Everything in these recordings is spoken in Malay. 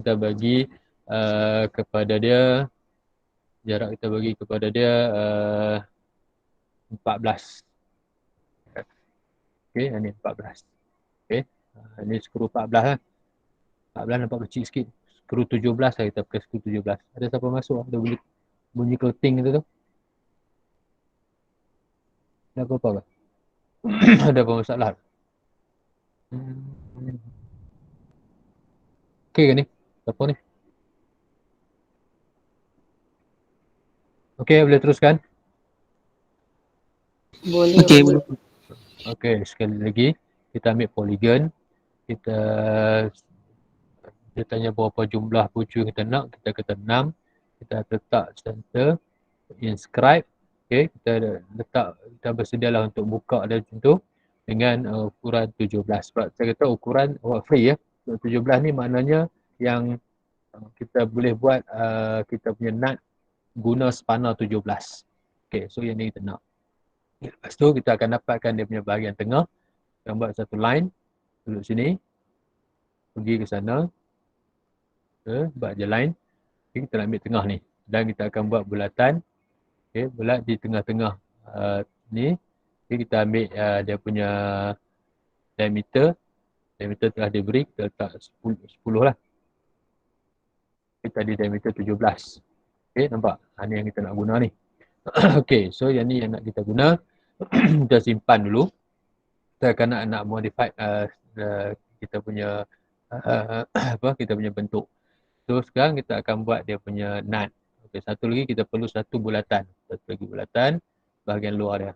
kita bagi kepada dia, jarak kita bagi kepada dia 14. Okey, ini 14. Okey. Ini skru 14 lah. 14 nampak kecil sikit. Skru 17 lah, kita pakai skru 17. Ada siapa masuk? Ada bunyi clothing itu tu. Ada apa-apa ke? Ada apa masalah? Okey ke ni? Apa ni? Okey, boleh teruskan? Boleh, Okey, boleh. boleh. Okey, sekali lagi kita ambil polygon. Kita dia tanya berapa jumlah bucu yang kita nak, kita kata 6. Kita letak center, inscribe. Okey, kita letak, kita bersedialah untuk buka dia macam tu dengan ukuran 17. Sebab saya kata ukuran free ya. 17 ni maknanya yang kita boleh buat kita punya nut guna spanner 17. Okey, so yang ni kita nak. Lepas tu kita akan dapatkan dia punya bahagian tengah. Kita buat satu line duduk sini, pergi ke sana, buat je line. Okay, kita nak ambil tengah ni dan kita akan buat bulatan. Okay, bulat di tengah-tengah ni. Okay, kita ambil dia punya diameter. Diameter telah diberi, kita letak 10 lah. Okay, tadi diameter 17. Okay, nampak? Ni yang kita nak guna ni. Okay, so yang ni yang nak kita guna. Kita simpan dulu. Kita akan nak modify kita punya kita punya bentuk. So sekarang kita akan buat dia punya nut. Okay, satu lagi kita perlu satu bulatan. Satu lagi bulatan bahagian luar dia.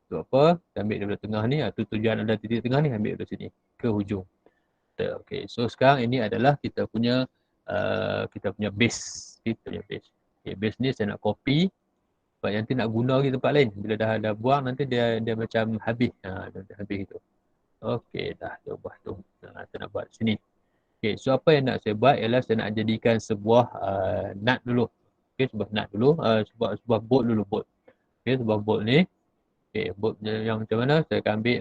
Untuk apa? Kita ambil daripada tengah ni. Tu tujuan ada titik tengah ni, ambil dari sini ke hujung. Okay, so sekarang ini adalah kita punya base. Kita punya base. Okay, base ni saya nak copy. Sebab nanti nak guna lagi tempat lain. Bila dah buang nanti dia macam habis. Dia habis gitu. Okey, dah dia buat tu. Saya nak buat sini. Okey, so apa yang nak saya buat ialah saya nak jadikan sebuah nut dulu. Okey, sebuah nut dulu, sebuah bolt dulu, bolt. Okey, sebuah bolt ni. Okey, bolt yang macam mana? Saya akan ambil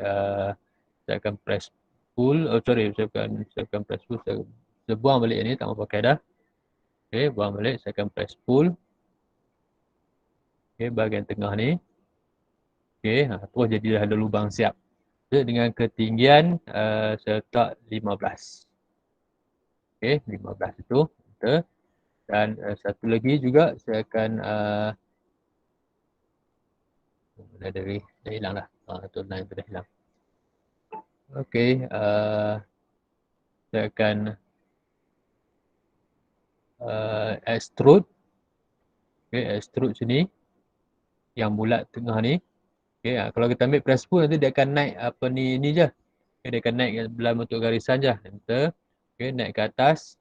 saya akan press pull. Saya akan press pull. Saya buang balik ni, tak mau pakai dah. Okey, buang balik, saya akan press pull. Okey, bahagian tengah ni. Okey, terus jadilah ada lubang siap. So, dengan ketinggian saya letak 15. Okey, 15 itu. Dan satu lagi juga saya akan dah hilang dah. Tu line tu dah hilang. Okey, saya akan extrude. Okey, extrude sini yang bulat tengah ni. Okey, kalau kita ambil press pull nanti dia akan naik apa ni je. Okay, dia akan naik dalam bentuk garisan je. Enter. Okey, naik ke atas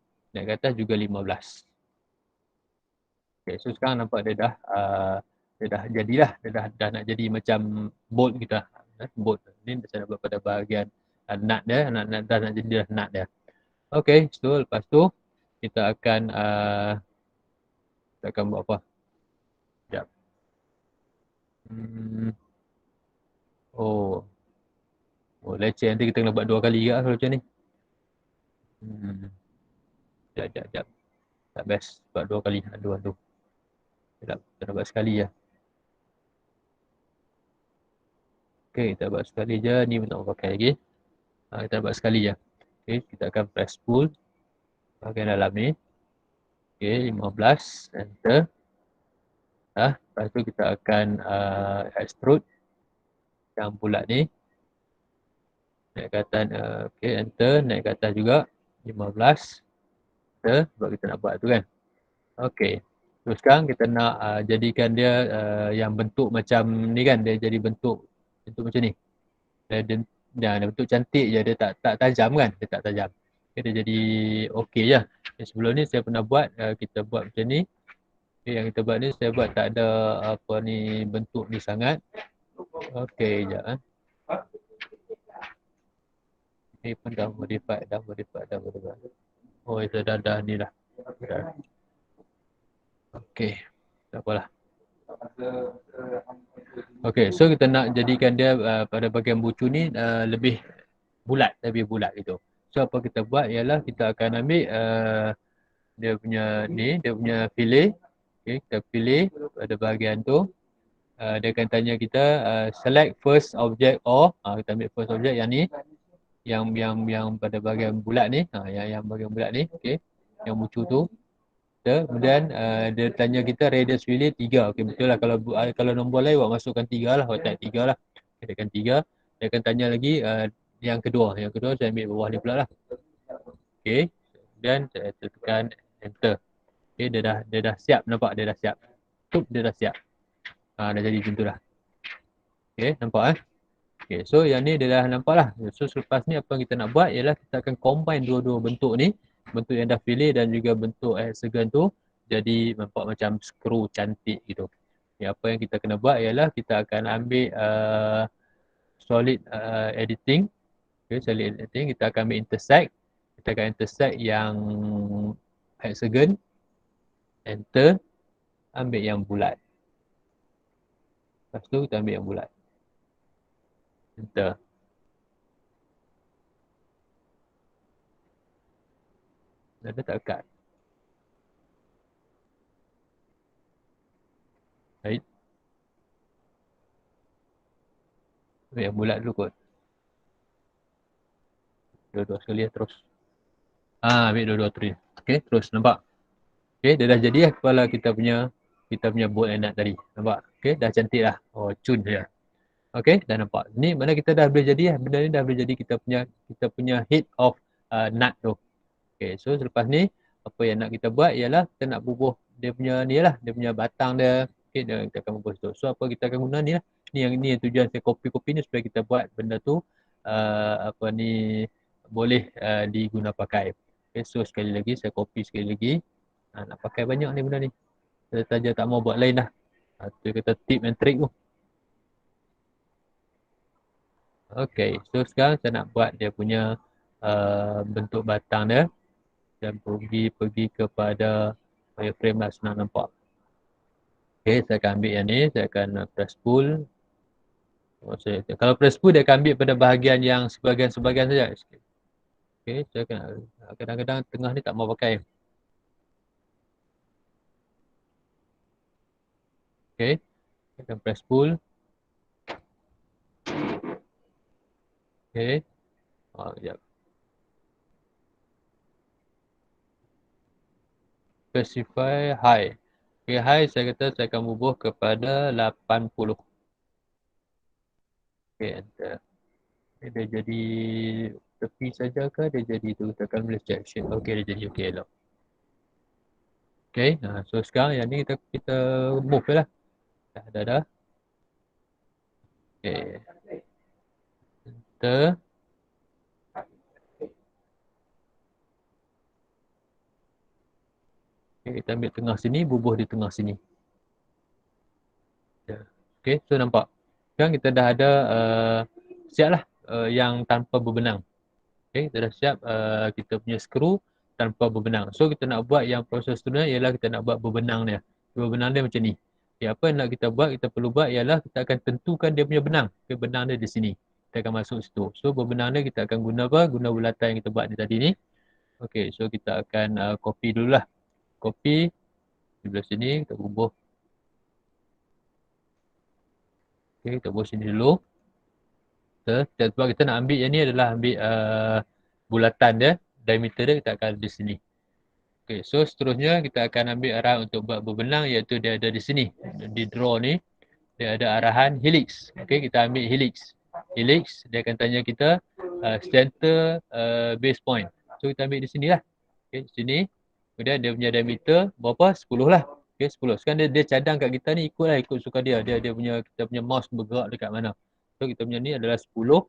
juga 15. Okay, so sekarang nampak dia dah jadilah. Dia dah nak jadi macam bolt kita. Bolt. Ni saya nak buat pada bahagian nut dia. Dah nak jadi dah nut dia. Okay, so lepas tu kita akan buat apa? Sekejap. Oh, leceh. Nanti kita kena buat 2 kali juga kalau macam ni. Sekejap. Tak best. Buat 2 kali. Aduh. Kita nak buat sekali je. Okay, kita buat sekali je. Ni pun tak mau pakai lagi. Kita buat sekali je. Okay, kita akan press pull bahagian dalam ni. Okay, 15. Enter. Lepas tu kita akan extrude yang bulat ni. Naik ke atas. Okay, enter. Naik ke atas juga. 15. Enter. Sebab kita nak buat tu kan. Okay. So sekarang kita nak jadikan dia yang bentuk macam ni kan. Dia jadi bentuk macam ni. Dia bentuk cantik je. Dia tak tajam kan. Dia tak tajam. Okay, dia jadi okey je. Okay, sebelum ni saya pernah buat. Kita buat macam ni. Okay, yang kita buat ni saya buat tak ada apa ni bentuk ni sangat. Okey je. Ni pun dah modify. Oh, itu dah ni dah. Okey, tak apalah. Okey, so kita nak jadikan dia pada bahagian bucu ni lebih bulat gitu. So apa kita buat ialah kita akan ambil dia punya ni, dia punya pilih. Okay, kita pilih pada bahagian tu. Dia akan tanya kita select first object or kita ambil first object yang ni, yang pada bahagian bulat ni, yang bahagian bulat ni, okey, yang bucu tu. Kemudian dia tanya kita radius relay 3. Okey, betul lah, kalau nombor lain awak masukkan 3 lah, awak type 3 lah. Dia tekan 3. Dia akan tanya lagi yang kedua saya ambil bawah ni pula lah. Okey, dan saya tekan enter. Okey, dia dah siap, nampak dia dah siap. Dia dah siap. Dah jadi macam tu lah. Okey, nampak Okay, so yang ni dia dah nampak lah. So selepas ni apa yang kita nak buat ialah kita akan combine dua-dua bentuk ni. Bentuk yang dah pilih dan juga bentuk hexagon tu. Jadi nampak macam skru cantik gitu. Okay, apa yang kita kena buat ialah kita akan ambil solid editing. Okay, solid editing. Kita akan ambil intersect. Kita akan intersect yang hexagon. Enter. Ambil yang bulat. Lepas tu kita ambil yang bulat. Enter. Dan dia tak cut. Baik. Ambil yang bulat dulu kot. Dua-dua sekali terus. Ambil dua-dua terus. Okay, terus nampak. Okay, dia dah jadi lah kepala kita punya bolt and nut tadi. Nampak? Okay, dah cantik lah. Oh, cun dia. Okay, dah nampak. Ni mana kita dah boleh jadi lah. Benda ni dah boleh jadi kita punya head of nut tu. Okay, so selepas ni, apa yang nak kita buat ialah kita nak bubuh dia punya ni lah. Dia punya batang dia. Okay, kita akan bubuh tu. So, apa kita akan guna ni lah. Ni yang tujuan saya copy-copy ni supaya kita buat benda tu boleh diguna pakai. Okay, so sekali lagi saya copy sekali lagi. Nak pakai banyak ni benda ni. Saya saja tak mau buat lain dah. Tu kata tip and trick tu. Okay, so sekarang saya nak buat dia punya bentuk batang dia. Dan pergi kepada wireframe lah, senang nampak. Okay, saya akan ambil yang ni. Saya akan press pull. Kalau press pull, dia akan ambil pada bahagian yang sebahagian-sebahagian saja. Okay, saya akan kadang-kadang tengah ni tak mau pakai. Okay, saya akan press pull. Okay. Sekejap. Specify high. Okay, high saya kata saya akan bubuh kepada 80. Okay, enter. Dia jadi tepi saja ke dia jadi tu? Kita akan boleh check shape. Okay, dia jadi okay lah. Okay, so sekarang yang ni kita move je lah. Dah. Okay. Enter. Okay, kita ambil tengah sini, bubuh di tengah sini. Okay, so nampak. Sekarang kita dah ada siap lah yang tanpa berbenang. Okay, kita dah siap kita punya skru tanpa berbenang. So kita nak buat yang proses tu ialah kita nak buat berbenang dia. Berbenang dia macam ni. Okay, apa yang nak kita buat, kita perlu buat ialah kita akan tentukan dia punya benang. Okay, benang dia di sini. Kita akan masuk situ. So berbenang dia kita akan guna apa? Guna bulatan yang kita buat ni tadi ni. Okay, so kita akan copy dululah. Copy. Di belah sini kita bubuh. Okay, kita bubuh sini dulu. Sebab kita nak ambil yang ni adalah ambil bulatan dia. Diameter dia kita akan di sini. Okay, so seterusnya kita akan ambil arahan untuk buat berbenang iaitu dia ada di sini. Di draw ni, dia ada arahan helix. Okay, kita ambil helix. Helix, dia akan tanya kita center base point. So kita ambil di sini lah. Okay, sini. Kemudian dia punya diameter berapa? 10 lah. Okay, 10. Sekarang dia cadang kat kita ni ikut suka dia. Dia punya, kita punya mouse bergerak dekat mana. So kita punya ni adalah 10.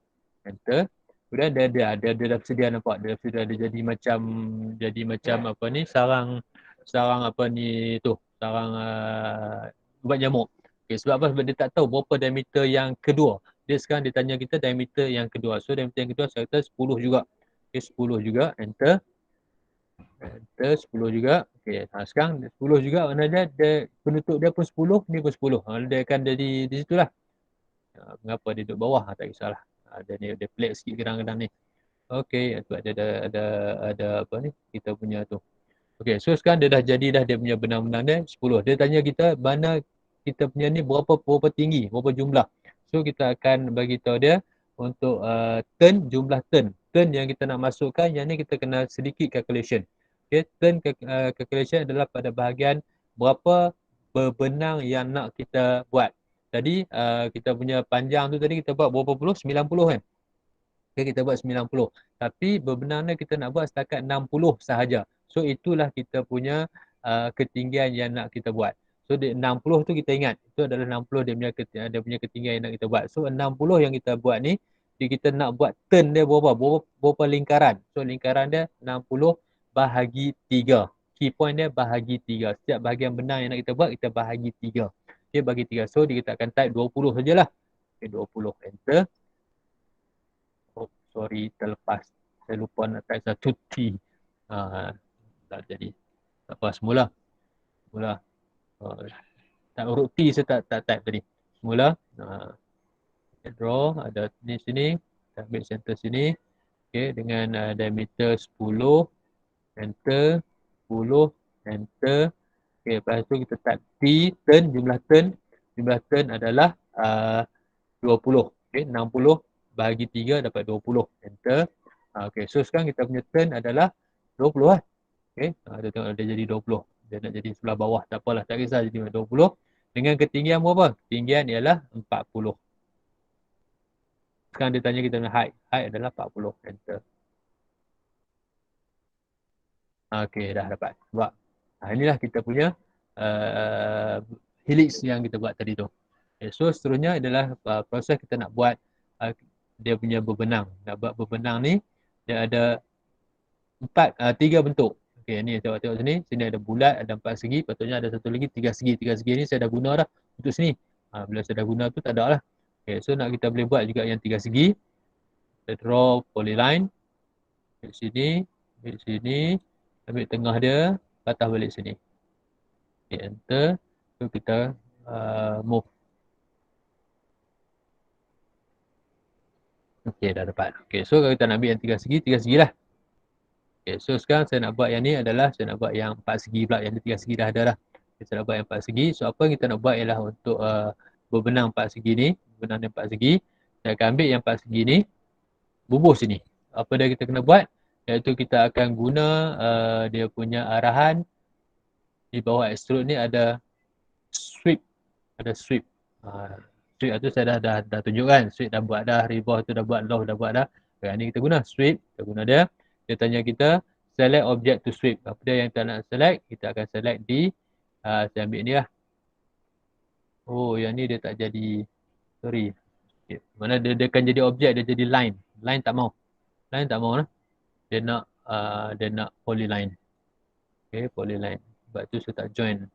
Enter. Kemudian dia dah sedia nampak. Dia sudah ada jadi macam apa ni, sarang apa ni tu. Sarang ubat nyamuk. Okay, sebab apa? Sebab dia tak tahu berapa diameter yang kedua. Dia sekarang dia tanya kita diameter yang kedua. So diameter yang kedua saya kata 10 juga. Okay, 10 juga. Enter. Enter 10 juga. Okay, sekarang 10 juga maknanya dia penutup dia pun 10, ni pun 10. Dia akan jadi di situlah. Mengapa dia duduk bawah? Tak kisahlah. Dia pelik sikit kadang-kadang ni. Okey, sebab dia ada apa ni? Kita punya tu. Okey, so sekarang dia dah jadi dah dia punya benang-benang dia 10. Dia tanya kita mana kita punya ni berapa tinggi, berapa jumlah. So kita akan bagi tahu dia untuk turn, jumlah turn. Turn yang kita nak masukkan, yang ni kita kena sedikit calculation. Okey, turn calculation adalah pada bahagian berapa berbenang yang nak kita buat. Tadi kita punya panjang tu tadi kita buat berapa puluh? 90 kan? Okay, kita buat 90. Tapi berbenarnya kita nak buat setakat 60 sahaja. So itulah kita punya ketinggian yang nak kita buat. So 60 tu kita ingat, itu adalah 60 dia punya ketinggian yang nak kita buat. So 60 yang kita buat ni, kita nak buat turn dia berapa lingkaran. So lingkaran dia 60 bahagi 3. Key point dia bahagi 3. Setiap bahagian benang yang nak kita buat, kita bahagi 3. Okay, bagi 3. So kita akan type 20 sajalah. Okay, 20. Enter. Oh, sorry, terlepas. Saya lupa nak type satu T. Tak jadi. Tak apa, semula. Semula. Tak huruf T saya tak type tadi. Semula. Draw. Ada ni sini. Kita ambil center sini. Okay, dengan diameter 10. Enter. 10. Enter. Okay, lepas tu kita type T. Turn. Jumlah turn. Jumlah turn adalah 20. Okay, 60 bahagi 3 dapat 20. Enter. Okay, so sekarang kita punya turn adalah 20 lah. Okay, dia tengok dia jadi 20. Dia nak jadi sebelah bawah, tak apalah, tak kisah jadi 20. Dengan ketinggian berapa? Ketinggian ialah 40. Sekarang dia tanya kita punya height. Height adalah 40. Enter. Okay, dah dapat. Buat. Inilah kita punya helix yang kita buat tadi tu. Okay, so seterusnya adalah proses kita nak buat dia punya berbenang. Nak buat berbenang ni, dia ada tiga bentuk. Okey, ni tengok sini. Sini ada bulat, ada 4 segi. Patutnya ada satu lagi 3 segi. 3 segi ni saya dah guna dah untuk sini. Bila saya dah guna tu tak ada lah. Okey, so nak kita boleh buat juga yang 3 segi. Kita draw polyline. Ambil sini, ambil sini, ambil tengah dia, patah balik sini. Okey, enter. So kita move. Okey, dah dapat. Okey, so kalau kita nak ambil yang 3 segi lah. Okay, so sekarang saya nak buat yang ni adalah saya nak buat yang 4 segi pula. Yang ni 3 segi dah ada dah. Okay, saya nak buat yang 4 segi. So apa yang kita nak buat ialah untuk berbenang 4 segi ni, berbenang yang 4 segi. Saya akan ambil yang 4 segi ni, bubuh sini. Apa dia kita kena buat? Iaitu kita akan guna dia punya arahan. Di bawah extrude ni ada sweep. Ada sweep. Sweep tu saya dah tunjukkan. Sweep dah buat dah, revolve tu dah buat, loft dah buat dah. Sekarang ni kita guna sweep. Kita guna dia. Dia tanya kita select object to sweep. Apa dia yang kita nak select? Kita akan select di saya ambil ni lah. Oh, yang ni dia tak jadi. Sorry. Okay. Mana dia akan jadi objek, dia jadi line. Line tak mau. Line tak mau lah. Dia nak polyline. Okay, polyline. Sebab tu saya tak join.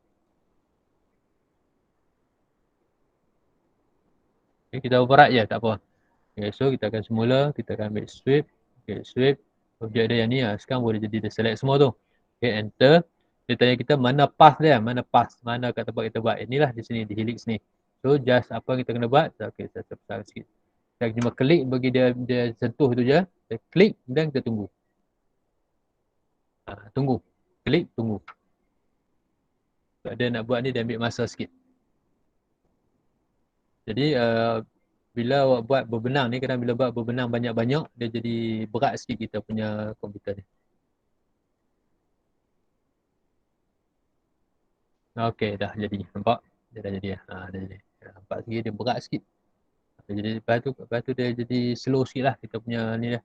Okay, kita override je, tak apa. Okay, so kita akan semula, kita akan ambil sweep. Okay, sweep. Objek dia yang ni lah. Sekarang boleh jadi dia select semua tu. Okay, enter. Dia tanya kita mana path dia, mana path, mana kat tempat kita buat. Inilah di sini, di helix ni. So, just apa yang kita kena buat. Okay, saya besar sikit. Kita cuma klik bagi dia sentuh tu je. Kita klik dan kita tunggu. Tunggu. Klik, tunggu. Sebab dia nak buat ni, dia ambil masa sikit. Jadi, bila awak buat berbenang ni, kadang bila buat berbenang banyak-banyak, dia jadi berat sikit kita punya komputer ni. Okey, dah jadi. Nampak? Dia dah jadi. Dah jadi. Nampak sikit dia berat sikit. Jadi lepas tu dia jadi slow sikit lah kita punya ni dah.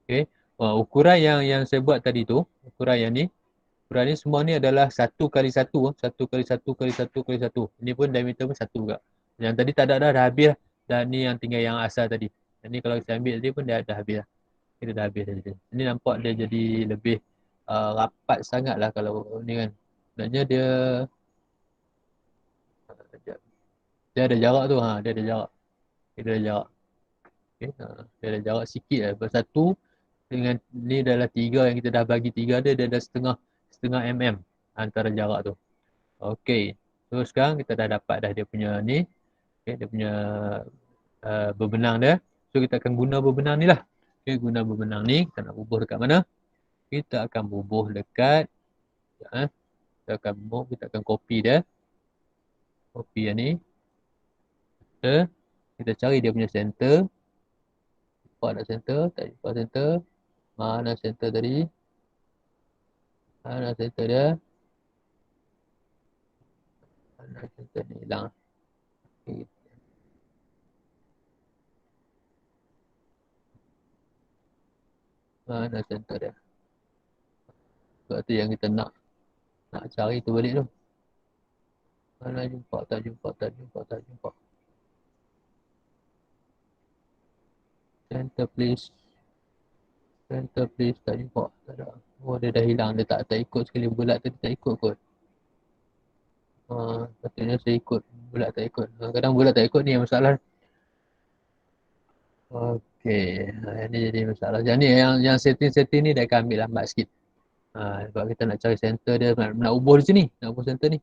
Okey. Ukuran yang saya buat tadi tu, ukuran yang ni, ukuran ni semua ni adalah 1x1, 1x1x1x1. Ini pun diameter pun 1 juga. Yang tadi tak ada dah habis lah. Dan ni yang tinggal yang asal tadi. Yang ni kalau saya ambil tadi pun dia dah habis lah. Kita dah habis tadi. Ini nampak dia jadi lebih rapat sangat lah kalau ni kan. Sebenarnya dia ada jarak tu. Dia ada jarak. Dia ada jarak. Okay. Dia ada jarak sikit lah. Satu dengan ni adalah 3 yang kita dah bagi 3 dia ada setengah mm antara jarak tu. Okey. So sekarang kita dah dapat dah dia punya ni. Okay, dia punya berbenang dia. So kita akan guna berbenang ni lah. Okay, guna berbenang ni, kita nak bubuh dekat mana? Kita akan bubuh dekat, kita akan bubuh, kita akan copy dia. Copy yang ni. Kita cari dia punya center. Nampak nak center? Tak jumpa center. Mana center tadi? Mana center dia? Mana center ni? Hilang. Okay. Mana center dia? Sebab tu yang kita nak cari tu balik tu. Mana jumpa, tak jumpa, tak jumpa, tak jumpa. Center please. Center please, tak jumpa. Tak ada. Oh, dia dah hilang. Dia tak ikut sekali bulat tu, dia tak ikut kot. Patutnya saya ikut. Bulat tak ikut. Kadang bulat tak ikut ni yang masalah. Okey. Yang ni jadi masalah. Yang ni, yang setting-setting ni dia akan ambil lambat sikit. Sebab kita nak cari center dia, nak ubah di sini. Nak ubah center ni.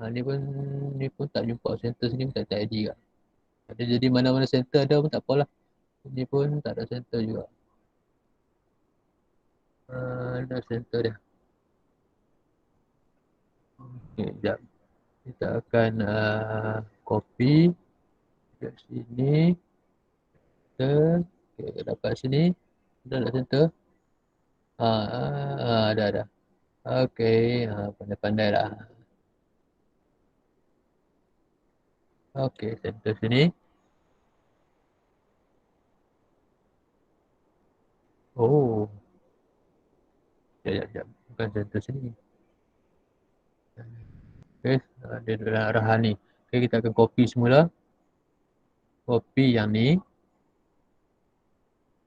Ni pun tak jumpa center sini pun tak ID kat. Ada jadi mana-mana center ada pun tak apalah. Ni pun tak ada center juga. Ada center dia. Okey, sekejap. Kita akan copy kat sini. Center. Okay, dapat sini. Dah nak center. Ada. Okey, pandai-pandai lah. Okey, center sini. Oh. Sekejap. Bukan center sini. Okey, dia dalam arahan ni. Okey, kita akan copy semula. Copy yang ni.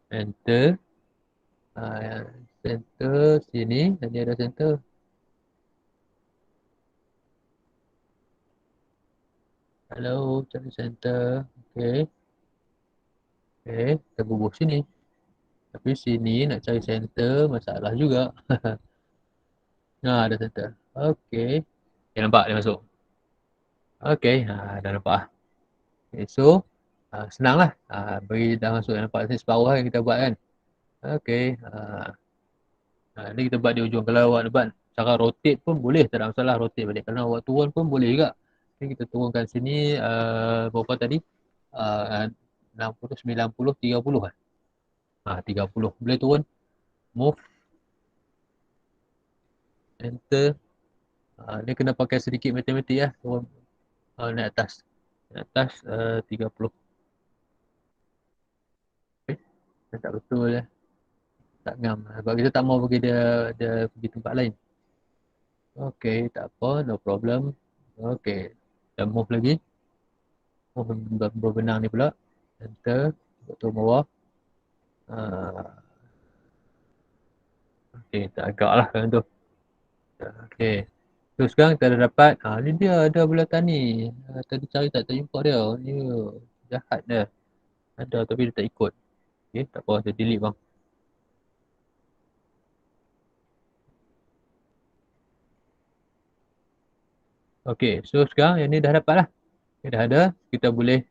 Enter. Center sini. Dan dia ada center. Hello, cari center. Okey. Okey, kita bubuh sini. Tapi sini nak cari center masalah juga. Ada center. Okey. Okay, nampak dia masuk. Okey, dah nampak lah. Okay, so, senang lah. Bagi dah masuk, nampak sini separuh kan kita buat kan. Okey. Ni kita buat di ujung. Kalau awak nak buat cara rotate pun boleh. Tak ada masalah rotate balik. Kalau awak turun pun boleh juga. Ni kita turunkan sini, berapa tadi? 60, 90, 30 kan? 30. Boleh turun. Move. Enter. Ni kena pakai sedikit matematik lah. Turun. Naik atas. Naik atas 30. Okay. Tak betul lah. Tak ngam. Sebab kita tak mau bagi dia pergi tempat lain. Okay, tak apa. No problem. Okay. Kita move lagi. Move berbenang ni pula. Enter. Betul bawah. Okay, tak agak lah kan tu. Okay. So sekarang kita dah dapat. Ni dia ada bulatan ni. Tadi cari tak jumpa dia. Ni jahat dia. Ada tapi dia tak ikut. Okay, tak apa. Saya delete bang. Okay, so sekarang yang ni dah dapat lah. Okay, dah ada. Kita boleh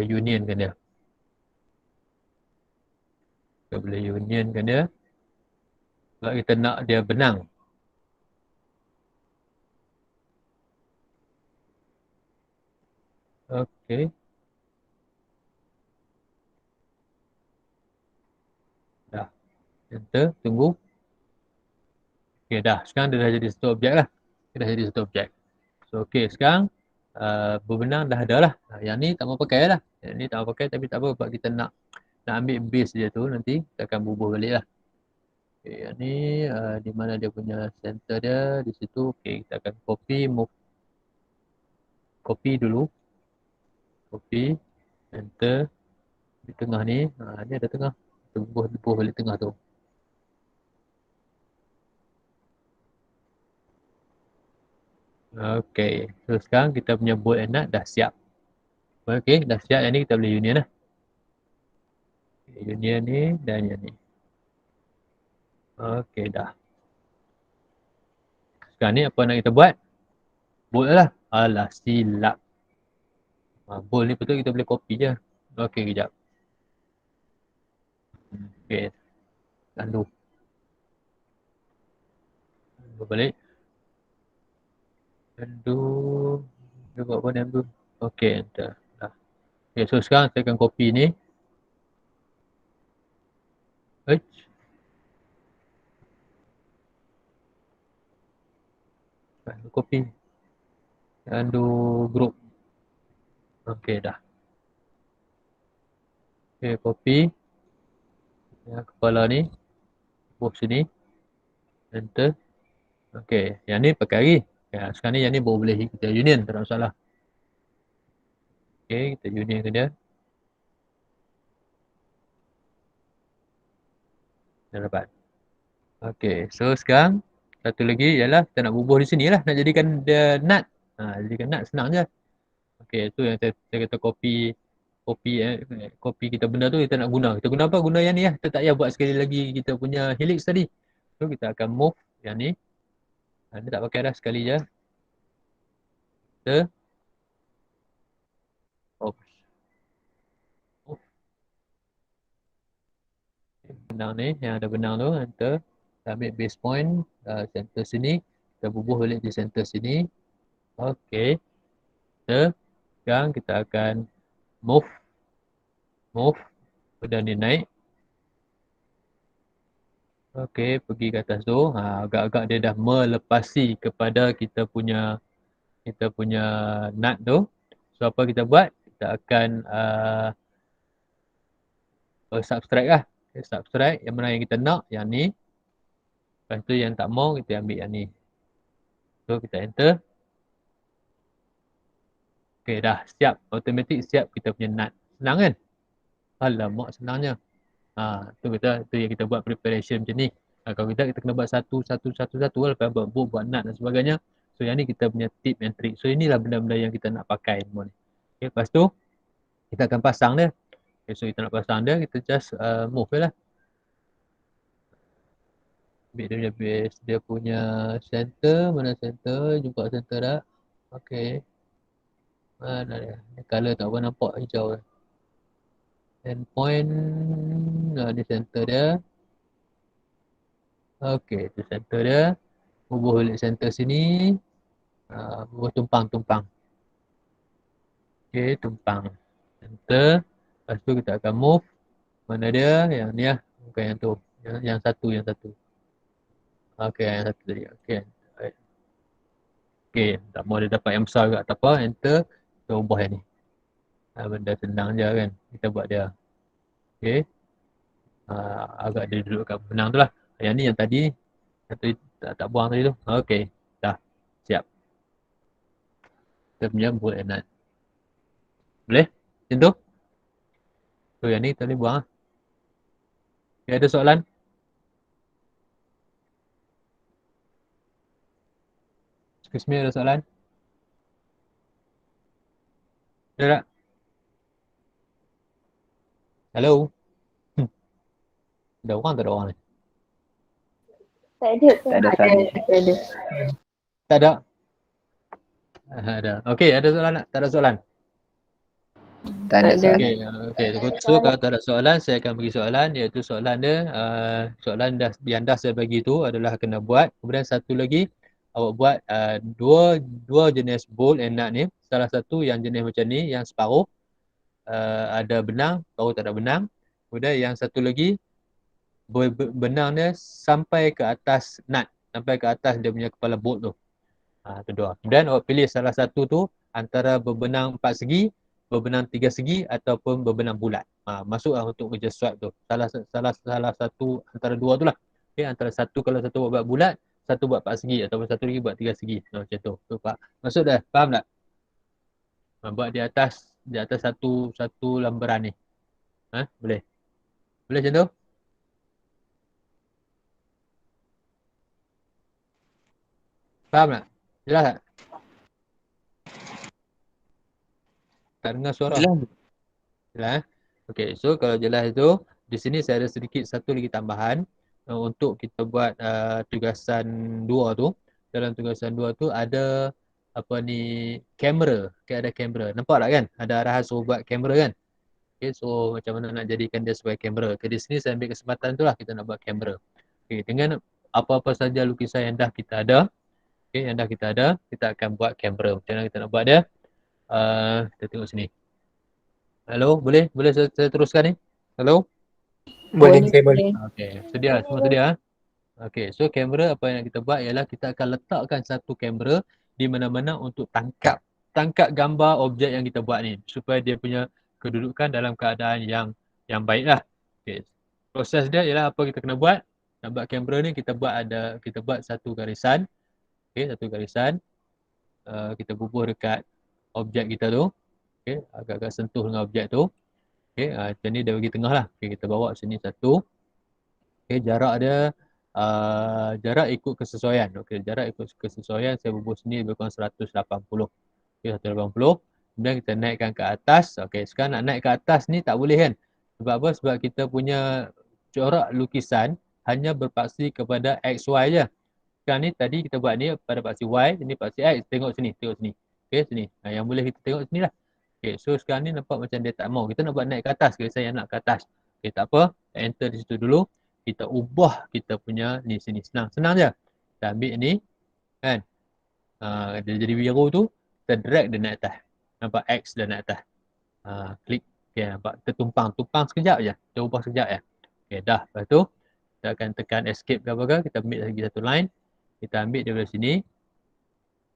unionkan dia. Kita boleh unionkan dia. Sebab kita nak dia benang. Okay. Dah. Enter. Tunggu. Okay, dah. Sekarang dia dah jadi satu objek lah. Dia dah jadi satu objek. So, okay. Sekarang berbenang dah ada lah. Yang ni tak mau pakai lah. Yang ni tak mau pakai tapi tak apa. Sebab kita nak ambil base dia tu nanti. Kita akan bubuh balik lah. Okay, yang ni di mana dia punya center dia. Di situ. Okay, kita akan copy. Move. Copy dulu. Copy. Enter. Di tengah ni. Ni ada tengah. Kita bubuh balik tengah tu. Okay. So sekarang kita punya bolt and nut dah siap. Okay. Dah siap. Yang ni kita boleh union lah. Union ni dan yang ni. Okay dah. Sekarang ni apa nak kita buat? Bolt lah. Alah silap. Bolt ni betul kita boleh copy je. Okay kejap. Okey. Undo balik. Undo. Dia buat apa ni undo? Okey, enter. Dah. Okay, so sekarang saya akan copy ni. Copy. Undo group. Okey, dah. Okey, copy. Yang kepala ni. Buat sini. Enter. Okey, yang ni pakai lagi. Ya, sekarang ni yang ni boleh kita union, tak ada masalah. Okey, kita union ke dia. Dah dapat. Okey, so sekarang satu lagi ialah kita nak bubuh di sini lah, nak jadikan dia nut. Jadikan nut senang je. Okey, tu yang saya kata copy kita benda tu kita nak guna. Kita guna apa? Guna yang ni lah. Kita tak payah buat sekali lagi kita punya helix tadi. So kita akan move yang ni. Dia tak pakai dah, sekali je. Kita benang ni, yang ada benang tu, enter. Kita ambil base point, center sini. Kita bubuh balik di center sini. Okey. Sekarang kita akan move benda ni naik. Okey, pergi ke atas tu. Agak-agak dia dah melepasi kepada kita punya nut tu. So apa kita buat? Kita akan subtract lah. Okay, subtract yang mana yang kita nak, yang ni. Lepas tu yang tak mau, kita ambil yang ni. So kita enter. Okay, dah siap. Automatic siap kita punya nut. Senang kan? Alamak, senangnya. Tu yang kita buat preparation macam ni. Kalau kita kena buat satu lepas buat nut dan sebagainya. So yang ni kita punya tip and trick. So inilah benda-benda yang kita nak pakai semua ni. Okay, lepas tu kita akan pasang dia. Okay, so kita nak pasang dia, kita just move je lah. Ambil dia punya base, dia punya center, mana center, jumpa center dah. Okay. Mana dia? Color tak apa nampak hijau. Endpoint, di center dia. Okay, tu center dia. Bubuh balik center sini. Bubuh tumpang. Okay, tumpang. Center. Lepas tu kita akan move. Mana dia? Yang ni lah. Bukan yang tu. Yang satu. Okay, yang satu tadi. Okay. Okay, tak mau dia dapat yang besar juga. Tak apa, enter. Kita ubah yang ni. Benda senang je kan. Kita buat dia. Okay. Agak dia duduk kat benang tu lah. Yang ni yang tadi. Satu tak buang tadi tu. Okay. Dah. Siap. Kita punya buat and nut. Boleh? Macam tu? So yang ni kita boleh buang lah. Okay, ada soalan? Excuse me, ada soalan? Ada tak? Hello? Ada orang tak ada orang ni? Tak ada. Tak ada? Ada. Okay, ada soalan tak? Tak ada soalan? Tak ada soalan. Okay. So kalau tak ada soalan, saya akan bagi soalan, iaitu soalan dia, soalan yang dah saya bagi tu adalah kena buat. Kemudian satu lagi, awak buat dua jenis bolt and nut ni. Salah satu yang jenis macam ni, yang separuh ada benang, separuh tak ada benang. Kemudian yang satu lagi, benang dia sampai ke atas nut, sampai ke atas dia punya kepala bolt tu. Itu dua. Kemudian awak pilih salah satu tu antara berbenang 4 segi, berbenang 3 segi ataupun berbenang bulat. Masuklah untuk kerja swipe tu. Salah satu antara dua tu lah. Okay, antara satu, kalau satu buat bulat, satu buat 4 segi ataupun satu lagi buat 3 segi. Macam tu. Tu Pak. Masuk dah. Faham tak? Buat di atas satu lembaran ni. Boleh. Boleh macam tu? Faham tak? Jelas tak? Tak dengar suara? Jelas. Okay, so kalau jelas itu, di sini saya ada sedikit satu lagi tambahan untuk kita buat tugasan 2 tu. Dalam tugasan 2 tu ada apa ni, kamera. Okay, ada kamera. Nampak tak kan? Ada arahan suruh buat kamera kan? Okay, so macam mana nak jadikan dia sebagai kamera. Okay, di sini saya ambil kesempatan tu lah kita nak buat kamera. Okay, dengan apa-apa saja lukisan yang dah kita ada, okay, yang dah kita ada, kita akan buat kamera. Macam mana kita nak buat dia? Kita tengok sini. Hello, boleh saya teruskan ni? Hello? Boleh, saya boleh. Okay, sedia, semua sedia? Okay, so kamera apa yang kita buat ialah kita akan letakkan satu kamera di mana-mana untuk tangkap gambar objek yang kita buat ni supaya dia punya kedudukan dalam keadaan yang baik lah. Okay. Proses dia ialah apa kita kena buat. Nak buat kamera ni kita buat satu garisan. Okay, satu garisan. Kita bubuh dekat objek kita tu. Okay, agak-agak sentuh dengan objek tu. Okay, macam ni dia bagi tengah lah. Okay, kita bawa sini satu. Okay, jarak dia jarak ikut kesesuaian. Okay, jarak ikut kesesuaian saya bubuh sini lebih kurang 180. Okay, 180. Kemudian kita naikkan ke atas. Okay, sekarang nak naik ke atas ni tak boleh kan? Sebab apa? Sebab kita punya corak lukisan hanya berpaksi kepada XY je. Sekarang ni tadi kita buat ni pada paksi Y, ini paksi X. Tengok sini. Okay, sini. Yang boleh kita tengok sini lah. Okay, so sekarang ni nampak macam dia tak mau. Kita nak buat naik ke atas. Okay, saya nak ke atas. Okay, tak apa. Enter di situ dulu. Kita ubah kita punya ni sini. Senang je. Kita ambil ni. Kan. Dia jadi biru tu. Kita drag dia naik atas. Nampak X dia naik atas. Klik. Okay, nampak. Kita tumpang sekejap je. Kita ubah sekejap je. Okay, dah. Lepas tu. Kita akan tekan escape ke apa ke. Kita ambil lagi satu line. Kita ambil dia dari sini.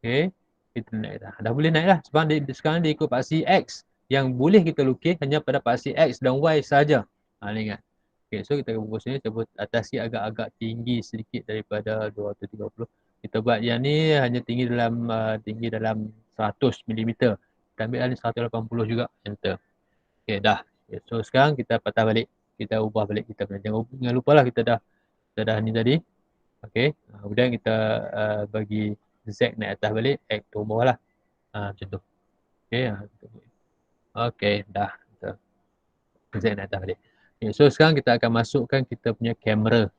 Okay. Kita naik dah. Dah boleh naik lah. Sebab sekarang dia ikut paksi X. Yang boleh kita lukis hanya pada paksi X dan Y saja. Ni ingat. Okay, so kita bubuh sini. Kita buat atas sikit agak-agak tinggi sedikit daripada 230. Kita buat yang ni hanya tinggi dalam 100 mm. Kita ambil ni 180 juga. Enter. Okay, dah. Okay, so sekarang kita patah balik. Kita ubah balik kita punya. Jangan lupa lah kita dah ni tadi. Okay. Kemudian kita bagi Z naik atas balik. X tu bawah lah. Macam tu. Okay. Okay, dah. Z naik atas balik. Okay, so sekarang kita akan masukkan kita punya kamera.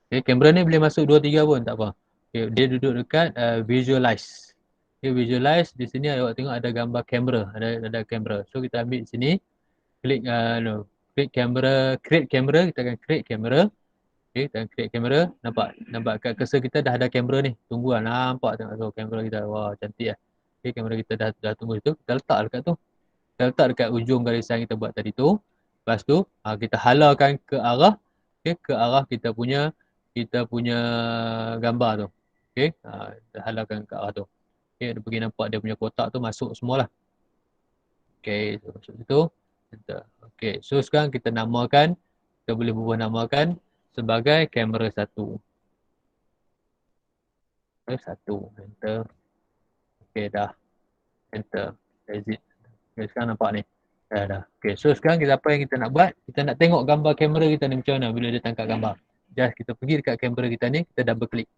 Okay, kamera ni boleh masuk 2-3 pun tak apa. Okay, dia duduk dekat visualize. Okay, visualize di sini awak tengok ada gambar kamera, ada kamera. So kita ambil di sini, klik klik kamera, create kamera, kita akan create kamera. Okay, kita akan create kamera. Nampak kat cursor kita dah ada kamera ni. Tunggu lah, nampak tengok kamera kita. Wah, cantik lah. Okay, kamera kita dah tunggu situ. Kita letak dekat tu. Kita letak dekat ujung garisan kita buat tadi tu. Lepas tu kita halarkan ke arah kita punya gambar tu. Okey, kita halarkan ke arah tu. Okey, dia bagi nampak dia punya kotak tu masuk semualah. Okey, so masuk situ. Okey, so sekarang kita boleh bubuh namakan sebagai kamera 1. Enter. Okey, dah. Enter. Exit. Okay, sekarang nampak ni. Dah. Okay, so sekarang apa yang kita nak buat? Kita nak tengok gambar kamera kita ni macam mana bila dia tangkap gambar. Just kita pergi dekat kamera kita ni, kita double klik.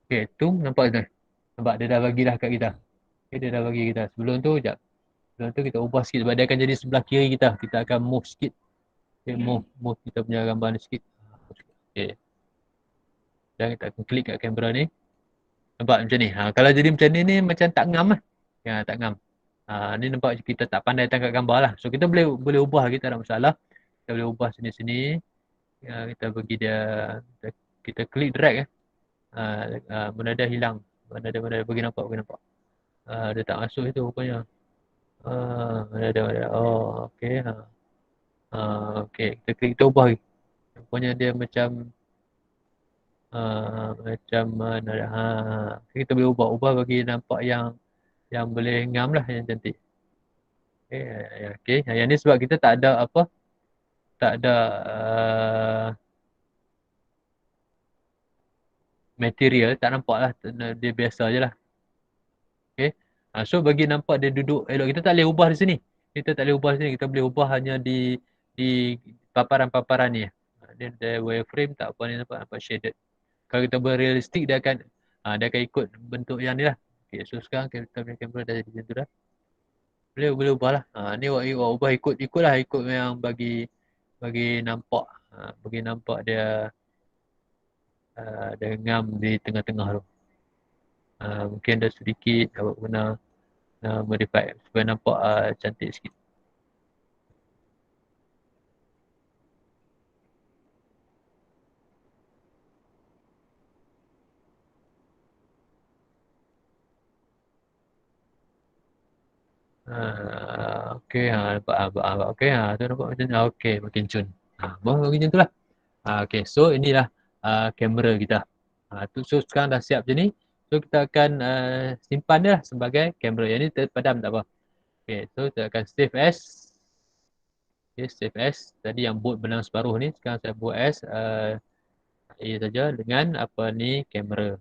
Okay, tu nampak ni. Nampak dia dah bagi dah kat kita. Okay, dia dah bagi kita. Sebelum tu, kita ubah sikit sebab dia akan jadi sebelah kiri kita. Kita akan move sikit. Okay, move kita punya gambar ni sikit. Okay. Dan kita akan klik kat kamera ni. Nampak macam ni. Kalau jadi macam ni macam tak ngam lah. Ya, tak ngam. Ni nampak kita tak pandai tangkap gambar lah. So kita boleh ubah lagi, tak ada masalah. Kita boleh ubah sini-sini. Kita bagi dia, kita klik drag mana dia hilang. Mana dia bagi nampak. Dia tak masuk itu rupanya. Mana dia. Oh, okey. Okey, kita klik, kita ubah lagi. Rupanya dia macam mana dia. Kita boleh ubah bagi nampak yang boleh ngam lah, yang cantik. Okay. Yang ni sebab kita tak ada material, tak nampak lah. Dia biasa je lah. Okay. So bagi nampak dia duduk elok, kita tak boleh ubah di sini. Kita boleh ubah hanya di paparan-paparan ni. Dia wireframe tak apa ni, nampak shaded. Kalau kita berrealistik dia akan ikut bentuk yang ni lah. Okay, so sekarang kita punya kamera dah jadi macam tu dah. Boleh ubah lah. Ni awak ubah ikut lah, ikut yang bagi nampak dia ngam di tengah-tengah tu. Mungkin dah sedikit awak guna modify supaya nampak cantik sikit. Okey, nampak. Okey, tu nampak macam ni. Okey, makin cun. Macam tu lah. Okey, so inilah kamera kita. So sekarang dah siap macam ni. So kita akan simpan dia lah sebagai kamera. Yang ni terpadam tak apa. Okey, so kita akan save as. Okey, save as. Tadi yang boot benang separuh ni, sekarang saya buat as ini saja dengan apa ni, kamera.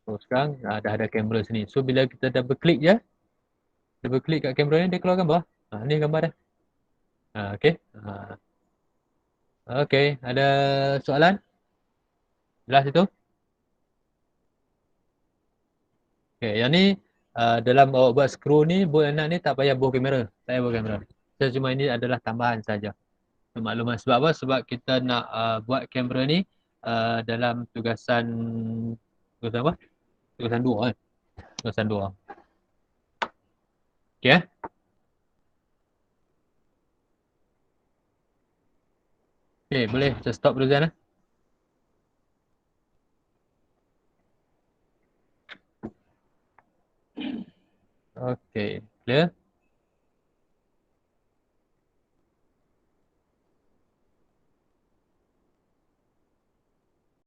So sekarang dah ada kamera sini. So bila kita double click je, double click kat kamera ni, dia keluar gambar. Ni gambar dia. Okey. Okey, ada soalan? Jelas itu? Okey, yang ni dalam awak buat skru ni, bolt anak ni tak payah bawa kamera. Tak payah bawa kamera. So cuma ini adalah tambahan saja. Makluman sebab apa? Sebab kita nak buat kamera ni dalam tugasan apa? Tugasan 2 kan? Tugasan 2. Okey eh? Okey, boleh kita stop dulu Zan eh? Okey, clear?